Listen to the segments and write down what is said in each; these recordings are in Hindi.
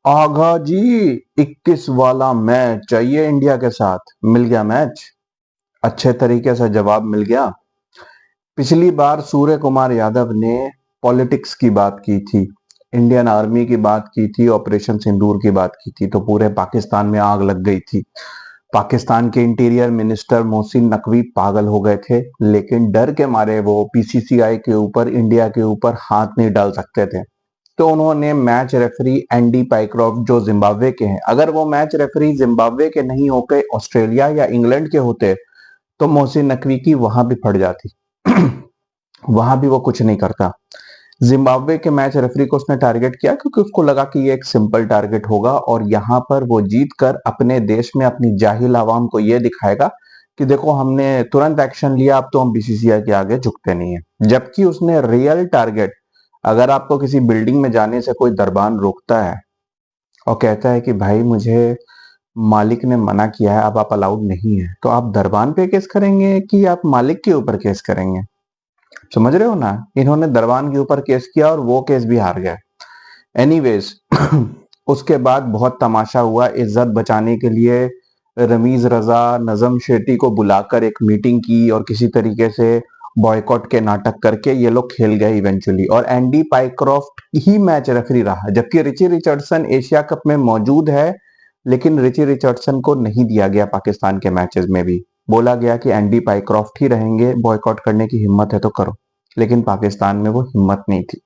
आगा जी, 21 वाला मैच चाहिए इंडिया के साथ। मिल गया मैच, अच्छे तरीके से जवाब मिल गया। पिछली बार सूर्य कुमार यादव ने पॉलिटिक्स की बात की थी, इंडियन आर्मी की बात की थी, ऑपरेशन सिंदूर की बात की थी, तो पूरे पाकिस्तान में आग लग गई थी। पाकिस्तान के इंटीरियर मिनिस्टर मोहसिन नकवी पागल हो गए थे, लेकिन डर के मारे वो बीसीसीआई के ऊपर, इंडिया के ऊपर हाथ नहीं डाल सकते थे। तो उन्होंने मैच रेफरी एंडी पाइक्रॉफ्ट, जो जिम्बाब्वे के हैं, अगर वो मैच रेफरी जिम्बाब्वे के नहीं होके ऑस्ट्रेलिया या इंग्लैंड के होते तो मोहसिन नकवी की वहां भी फट जाती। वहां भी वो कुछ नहीं करता। जिम्बाब्वे के मैच रेफरी को उसने टारगेट किया क्योंकि उसको लगा कि ये एक सिंपल टारगेट होगा और यहाँ पर वो जीत कर अपने देश में अपनी जाहिल आवाम को ये दिखाएगा कि देखो हमने तुरंत एक्शन लिया, अब तो हम बीसीसीआई के आगे झुकते नहीं है। जबकि उसने रियल टारगेट, अगर आपको किसी बिल्डिंग में जाने से कोई दरबान रोकता है और कहता है कि भाई मुझे मालिक ने मना किया है, अब आप अलाउड नहीं है, तो आप दरबान पे केस करेंगे कि आप मालिक के ऊपर केस करेंगे? समझ रहे हो ना? इन्होंने दरबान के ऊपर केस किया और वो केस भी हार गए। एनीवेज, उसके बाद बहुत तमाशा हुआ। इज्जत बचाने के लिए रमीज रजा, नजम शेट्टी को बुलाकर एक मीटिंग की और किसी तरीके से बॉयकॉट के नाटक करके ये लोग खेल गए इवेंचुअली, और एंडी पाइक्रॉफ्ट ही मैच रेफरी रहा, जबकि रिची रिचर्डसन एशिया कप में मौजूद है। लेकिन रिची रिचर्डसन को नहीं दिया गया पाकिस्तान के मैचेस में भी। बोला गया कि एंडी पाइक्रॉफ्ट ही रहेंगे, बॉयकॉट करने की हिम्मत है तो करो। लेकिन पाकिस्तान में वो हिम्मत नहीं थी।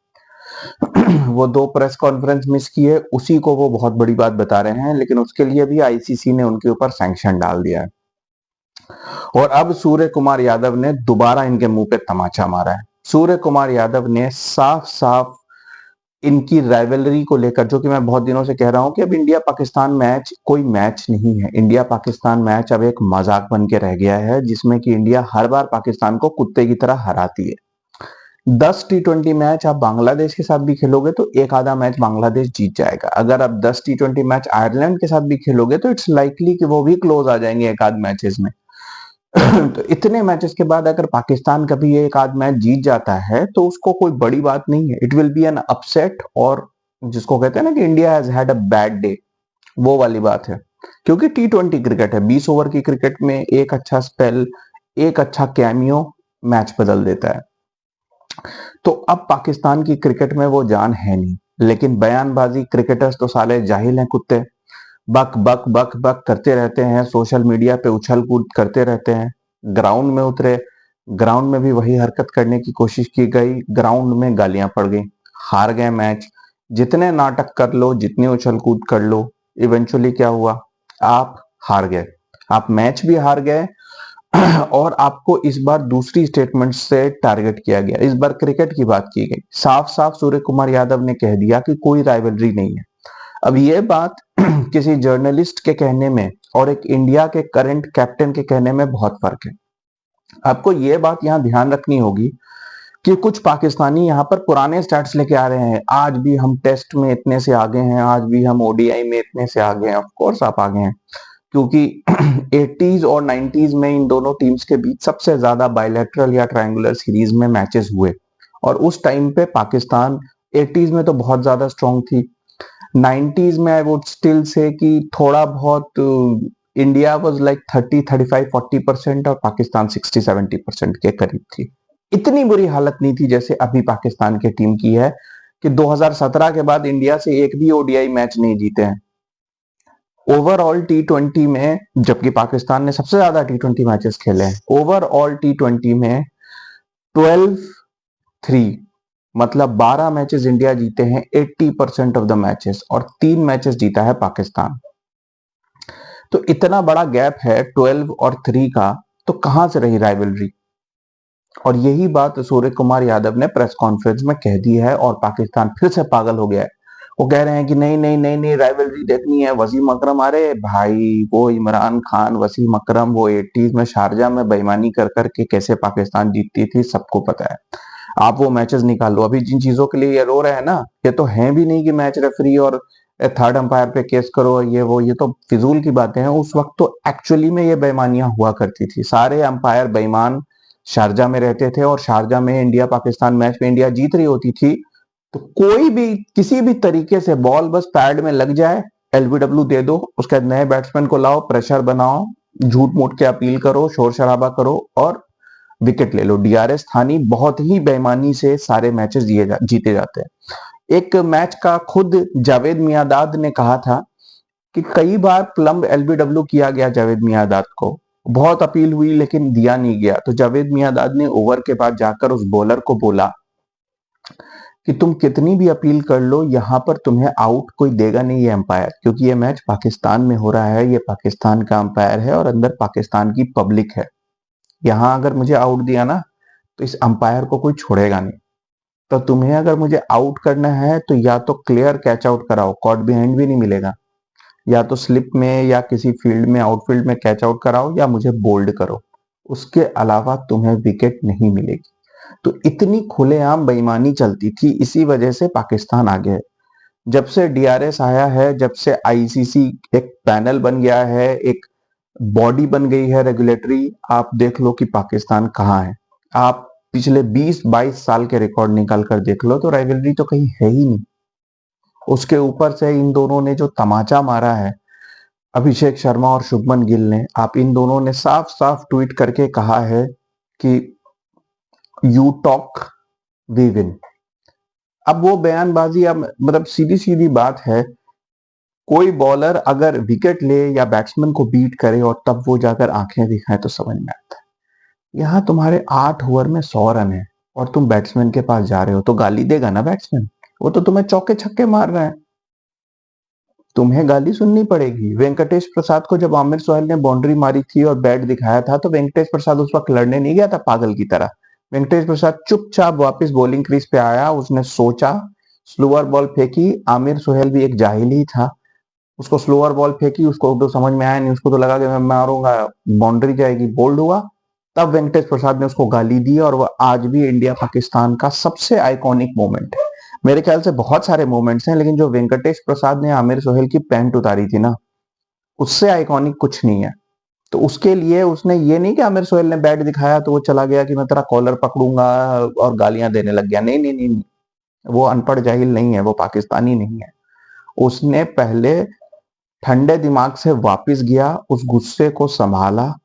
वो दो प्रेस कॉन्फ्रेंस मिस किए, उसी को वो बहुत बड़ी बात बता रहे हैं, लेकिन उसके लिए भी आईसीसी ने उनके ऊपर सैंक्शन डाल दिया है। और अब सूर्य कुमार यादव ने दोबारा इनके मुंह पे तमाचा मारा है। सूर्य कुमार यादव ने साफ साफ इनकी राइवलरी को लेकर, जो कि मैं बहुत दिनों से कह रहा हूं कि अब इंडिया पाकिस्तान मैच कोई मैच नहीं है, इंडिया पाकिस्तान मैच अब एक मजाक बन के रह गया है, जिसमें कि इंडिया हर बार पाकिस्तान को कुत्ते की तरह हराती है। 10 T20 मैच आप बांग्लादेश के साथ भी खेलोगे तो एक आधा मैच बांग्लादेश जीत जाएगा। अगर आप 10 T20 मैच आयरलैंड के साथ भी खेलोगे तो इट्स लाइकली कि वो भी क्लोज आ जाएंगे एक आध मैचेस में। तो इतने मैचेस के बाद अगर पाकिस्तान कभी एक आध मैच जीत जाता है तो उसको कोई बड़ी बात नहीं है, it will be an upset, और जिसको कहते हैं ना कि India has had a bad day, वो वाली बात है। क्योंकि T20 क्रिकेट है, 20 ओवर की क्रिकेट में एक अच्छा स्पेल, एक अच्छा कैमियो मैच बदल देता है। तो अब पाकिस्तान की क्रिकेट में वो जान है नहीं, लेकिन बयानबाजी, क्रिकेटर्स तो साले जाहिल हैं कुत्ते, बक बक बक बक करते रहते हैं, सोशल मीडिया पे उछल कूद करते रहते हैं। ग्राउंड में उतरे, ग्राउंड में भी वही हरकत करने की कोशिश की गई, ग्राउंड में गालियां पड़ गई, हार गए मैच। जितने नाटक कर लो, जितनी उछल कूद कर लो, इवेंचुअली क्या हुआ? आप हार गए, आप मैच भी हार गए। और आपको इस बार दूसरी स्टेटमेंट से टारगेट किया गया, इस बार क्रिकेट की बात की गई। साफ साफ सूर्य कुमार यादव ने कह दिया कि कोई राइवलरी नहीं है। अब ये बात किसी जर्नलिस्ट के कहने में और एक इंडिया के करंट कैप्टन के कहने में बहुत फर्क है। आपको ये बात यहां ध्यान रखनी होगी कि कुछ पाकिस्तानी यहाँ पर पुराने स्टैट्स लेके आ रहे हैं, आज भी हम टेस्ट में इतने से आगे हैं, आज भी हम ओडीआई में इतने से आगे हैं। ऑफ कोर्स आप आगे हैं, क्योंकि 80s और 90s में इन दोनों टीम्स के बीच सबसे ज्यादा बायलैटरल या ट्रायंगुलर सीरीज में मैचेस हुए, और उस टाइम पे पाकिस्तान 80s में तो बहुत ज्यादा स्ट्रांग थी। 90s में आई वुड स्टिल से कि थोड़ा बहुत इंडिया वाज लाइक 30, 35, 40% और पाकिस्तान 60, 70% के करीब थी। इतनी बुरी हालत नहीं थी जैसे अभी पाकिस्तान की टीम की है, कि 2017 के बाद इंडिया से एक भी ओडीआई मैच नहीं जीते हैं ओवरऑल T20 में, जबकि पाकिस्तान ने सबसे ज्यादा T20 मैचेस खेले हैं। ओवरऑल T20 में 12-3, मतलब 12 मैचेस इंडिया जीते हैं, 80% ऑफ द मैचेस, और 3 मैचेस जीता है पाकिस्तान। तो इतना बड़ा गैप है 12 और 3 का, तो कहां से रही राइवलरी? और यही बात सूर्य कुमार यादव ने प्रेस कॉन्फ्रेंस में कह दी है, और पाकिस्तान फिर से पागल हो गया है। वो कह रहे हैं कि नहीं नहीं नहीं नहीं, राइवलरी देखनी है, वसीम अकरम। अरे भाई, वो इमरान खान, वसीम अकरम, वो 80s में शारजा में बेईमानी कर करके कैसे पाकिस्तान जीतती थी सबको पता है। आप वो मैचेस निकालो। अभी जिन चीजों के लिए ये रो रहे हैं ना, ये तो है भी नहीं कि मैच रेफरी और थर्ड अंपायर पे केस करो, ये तो फिजूल की बातें हैं। उस वक्त तो एक्चुअली में ये बेईमानियां हुआ करती थी, सारे अंपायर बेईमान शारजा में रहते थे, और शारजा में इंडिया पाकिस्तान मैच में इंडिया जीत रही होती थी, तो कोई भी किसी भी तरीके से बॉल बस पैड में लग जाए, एलबीडब्ल्यू दे दो, उसके बाद नए बैट्समैन को लाओ, प्रेशर बनाओ, झूठ मूठ के अपील करो, शोर शराबा करो और विकेट ले लो। डीआरएस थानी बहुत ही बेईमानी से सारे मैचेस जीते जाते हैं। एक मैच का खुद जावेद मियांदाद ने कहा था कि कई बार प्लम्ब एलबीडब्ल्यू किया गया जावेद मियांदाद को, बहुत अपील हुई लेकिन दिया नहीं गया। तो जावेद मियांदाद ने ओवर के बाद जाकर उस बॉलर को बोला कि तुम कितनी भी अपील कर लो, यहां पर तुम्हें आउट कोई देगा नहीं ये अंपायर, क्योंकि ये मैच पाकिस्तान में हो रहा है, ये पाकिस्तान का अंपायर है और अंदर पाकिस्तान की पब्लिक है। यहां अगर मुझे आउट दिया ना तो इस अंपायर को कोई छोड़ेगा नहीं। तो तुम्हें अगर मुझे आउट करना है तो या तो क्लियर कैच आउट कराओ, कॉट बिहाइंड भी नहीं मिलेगा, या तो स्लिप में या किसी फील्ड में आउटफील्ड में कैच आउट कराओ या मुझे बोल्ड करो, उसके अलावा तुम्हें विकेट नहीं मिलेगी। तो इतनी खुलेआम बेईमानी चलती थी, इसी वजह से पाकिस्तान आगे है। जब से डीआरएस आया है, जब से आईसीसी एक पैनल बन गया है, एक बॉडी बन गई है रेगुलेटरी, आप देख लो कि पाकिस्तान कहाँ है। आप पिछले 20-22 साल के रिकॉर्ड निकाल कर देख लो तो राइवलरी तो कहीं है ही नहीं। उसके ऊपर से इन दोनों ने जो तमाचा मारा है, अभिषेक शर्मा और शुभमन गिल ने, आप इन दोनों ने साफ साफ ट्वीट करके कहा है कि यू टॉक वी विन। अब वो बयानबाजी, अब मतलब सीधी सीधी बात है, कोई बॉलर अगर विकेट ले या बैट्समैन को बीट करे और तब वो जाकर आंखें दिखाए तो समझ में आता है। यहाँ तुम्हारे 8 ओवर में 100 रन है और तुम बैट्समैन के पास जा रहे हो तो गाली देगा ना बैट्समैन, वो तो तुम्हें चौके छक्के मार रहा है, तुम्हें गाली सुननी पड़ेगी। वेंकटेश प्रसाद को जब आमिर सोहेल ने बाउंड्री मारी थी और बैट दिखाया था तो वेंकटेश प्रसाद उस वक्त लड़ने नहीं गया था पागल की तरह। वेंकटेश प्रसाद चुपचाप वापस बॉलिंग क्रीज पे आया, उसने सोचा, स्लोअर बॉल फेंकी। आमिर सोहेल भी एक जाहिल ही था, उसको स्लोअर बॉल फेंकी, उसको तो समझ में आया नहीं, उसको तो लगा कि मैं मारूंगा बाउंड्री जाएगी, बोल्ड हुआ। तब वेंकटेश प्रसाद ने उसको गाली दी और वह आज भी इंडिया पाकिस्तान का सबसे आइकॉनिक मोमेंट है। मेरे ख्याल से बहुत सारे मोमेंट्स हैं लेकिन जो वेंकटेश प्रसाद ने आमिर सोहेल की पैंट उतारी थी ना, उससे आइकॉनिक कुछ नहीं है। तो उसके लिए उसने ये नहीं कि आमिर सोहेल ने बैट दिखाया तो वो चला गया कि मैं तेरा कॉलर पकड़ूंगा और गालियां देने लग गया। नहीं नहीं नहीं, नहीं। वो अनपढ़ जाहिल नहीं है, वो पाकिस्तानी नहीं है। उसने पहले ठंडे दिमाग से वापस गया, उस गुस्से को संभाला,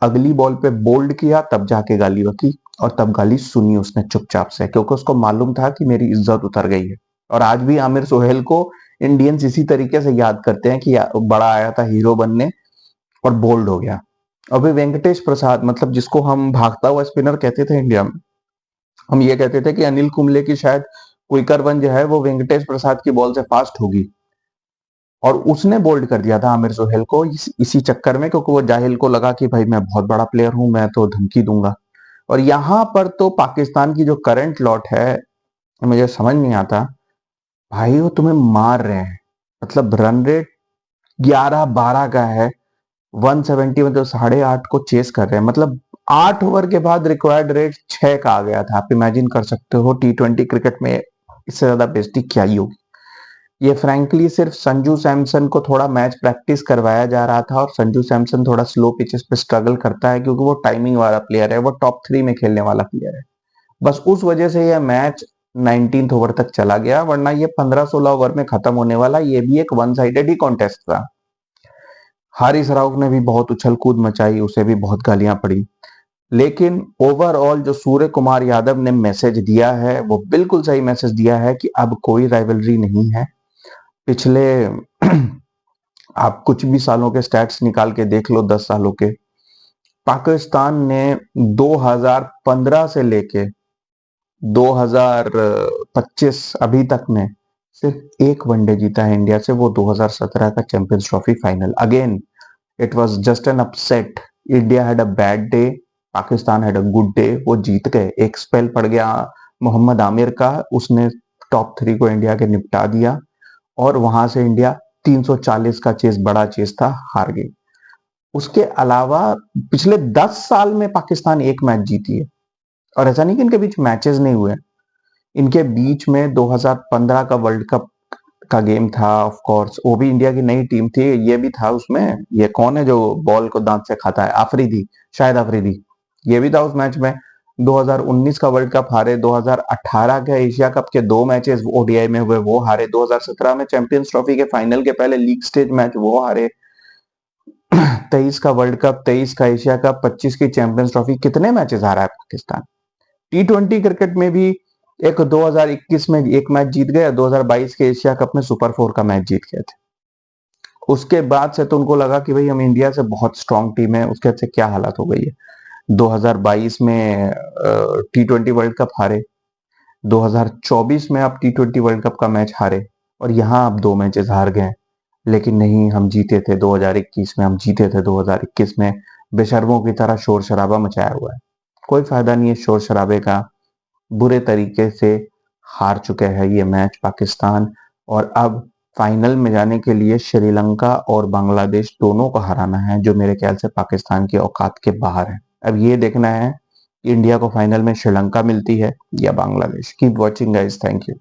अगली बॉल पे बोल्ड किया, तब जाके गाली बकी और तब गाली सुनी उसने चुपचाप से, क्योंकि उसको मालूम था कि मेरी इज्जत उतर गई है। और आज भी आमिर सोहेल को इंडियंस इसी तरीके से याद करते हैं कि बड़ा आया था हीरो बनने और बोल्ड हो गया। अभी वेंकटेश प्रसाद, मतलब जिसको हम भागता हुआ स्पिनर कहते थे इंडिया में, हम ये कहते थे कि अनिल कुंबले की शायद क्विकर वन जो है वो वेंकटेश प्रसाद की बॉल से फास्ट होगी, और उसने बोल्ड कर दिया था आमिर सोहेल को इसी चक्कर में, क्योंकि वो जाहिल को लगा कि भाई मैं बहुत बड़ा प्लेयर हूं, मैं तो धमकी दूंगा। और यहां पर तो पाकिस्तान की जो करंट लॉट है, मुझे समझ नहीं आता भाई, वो तुम्हें मार रहे हैं, मतलब रन रेट 11-12 का है, 170 मतलब 8.5 को चेस कर रहे हैं, मतलब 8 ओवर के बाद रिक्वायर्ड रेट 6 का आ गया था। आप इमेजिन कर सकते हो T20 क्रिकेट में इससे ज्यादा बेइज्जती क्या ही होगी। ये फ्रैंकली सिर्फ संजू सैमसन को थोड़ा मैच प्रैक्टिस करवाया जा रहा था, और संजू सैमसन थोड़ा स्लो पिचेस पे स्ट्रगल करता है क्योंकि वो टाइमिंग वाला प्लेयर है, वो टॉप 3 में खेलने वाला प्लेयर है। बस उस वजह से यह मैच 19th ओवर तक चला गया, वरना ये 15-16 ओवर में खत्म होने वाला, ये भी एक वन साइडेड ही कॉन्टेस्ट था। हारिस राउफ ने भी बहुत उछल कूद मचाई, उसे भी बहुत गालियां पड़ी, लेकिन ओवरऑल जो सूर्य कुमार यादव ने मैसेज दिया है वो बिल्कुल सही मैसेज दिया है कि अब कोई राइवलरी नहीं है। पिछले आप कुछ भी सालों के स्टैट्स निकाल के देख लो, 10 सालों के, पाकिस्तान ने 2015 से लेके 2025 अभी तक में सिर्फ एक वनडे जीता है इंडिया से, वो 2017 का champions trophy final. Again it was just an upset, India had a bad day, Pakistan had a good day, वो जीत गए। एक स्पेल पड़ गया मोहम्मद आमिर का, उसने टॉप 3 को इंडिया के निपटा दिया और वहां से इंडिया 340 का चेस, बड़ा चेस था, हार गई। उसके अलावा पिछले 10 साल में पाकिस्तान एक मैच जीती है, और ऐसा नहीं कि इनके बीच मैचेस नहीं हुए, इनके बीच में 2015 का वर्ल्ड कप का गेम था, ऑफ कोर्स वो भी इंडिया की नई टीम थी, ये भी था उसमें। ये कौन है जो बॉल को दांत से खाता है, आफरीदी, शायद आफरीदी, ये भी था उस मैच में। 2019 का वर्ल्ड कप हारे, 2018 के एशिया कप के 2 मैचेस ओडीआई में हुए वो हारे, 2017 में चैंपियंस ट्रॉफी के फाइनल के पहले लीग स्टेज मैच वो हारे, 23 का वर्ल्ड कप, 23 का एशिया कप, 25 की चैंपियंस ट्रॉफी, कितने मैचेस हारा है पाकिस्तान। T20 क्रिकेट में भी एक 2021 में एक मैच जीत गया, 2022 के एशिया कप में सुपर 4 का मैच जीत गए थे। उसके बाद से तो उनको लगा कि भाई हम इंडिया से बहुत स्ट्रांग टीम है, उसके बाद से क्या हालत हो गई है। 2022 में T20 वर्ल्ड कप हारे, 2024 में आप T20 वर्ल्ड कप का मैच हारे, और यहाँ आप 2 मैचेस हार गए। लेकिन नहीं, हम जीते थे 2021 में, हम जीते थे 2021 में, बेशर्मों की तरह शोर शराबा मचाया हुआ है। कोई फायदा नहीं है शोर शराबे का, बुरे तरीके से हार चुके हैं ये मैच पाकिस्तान, और अब फाइनल में जाने के लिए श्रीलंका और बांग्लादेश दोनों को हराना है, जो मेरे ख्याल से पाकिस्तान की औकात के बाहर है। अब ये देखना है इंडिया को फाइनल में श्रीलंका मिलती है या Bangladesh. Keep watching guys, thank you.